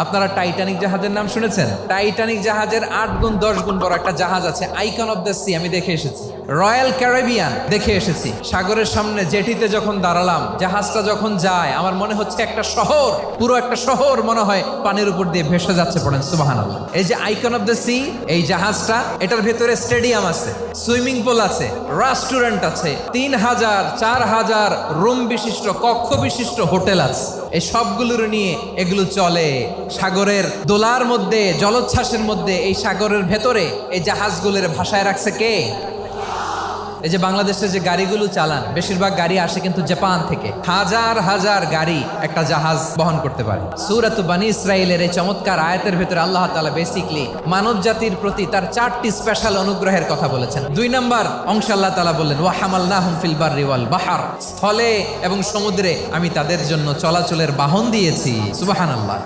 আপনারা টাইটানিক জাহাজের নাম শুনেছেন? টাইটানিক জাহাজের 8 গুণ 10 গুণ বড় একটা জাহাজ আছে, আইকন অফ দ্য সি, আমি দেখে এসেছি। রয়্যাল ক্যারিবিয়ান দেখে এসেছি। সাগরের সামনে জেটিতে যখন দাঁড়ালাম, জাহাজটা যখন যায়, আমার মনে হচ্ছে একটা শহর, পুরো একটা শহর মনে হয় পানির উপর দিয়ে ভেসে যাচ্ছে। পড়েন সুবহানাল্লাহ। এই যে আইকন অফ দ্য সি, এই জাহাজটা, এটার ভেতরে স্টেডিয়াম আছে, সুইমিং পুল আছে, রেস্টুরেন্ট আছে, 3000 4000 রুম বিশিষ্ট, কক্ষ বিশিষ্ট হোটেল আছে। এই সবগুলোর নিয়ে এগুলো চলে সাগরের দোলার মধ্যে, জলোচ্ছ্বাসের মধ্যে। এই সাগরের ভেতরে এই জাহাজগুলোর ভাষায় রাখছে কে? এই যে বাংলাদেশে যে গাড়িগুলো চালান, বেশিরভাগ গাড়ি আসে কিন্তু জাপান থেকে। হাজার হাজার গাড়ি একটা জাহাজ বহন করতে পারে। সূরাত বনী ইসরাইলের এই চমৎকার আয়াতের ভেতরে আল্লাহ তাআলা বেসিকলি মানব জাতির প্রতি তার 4টি স্পেশাল অনুগ্রহের কথা বলেছেন। 2 নম্বর অংশে আল্লাহ তাআলা বললেন, ওয়া হামালনাহুম ফিল বাররি ওয়াল বাহর, স্থলে এবং সমুদ্রে আমি তাদের জন্য চলাচলের বাহন দিয়েছি। সুবহানাল্লাহ।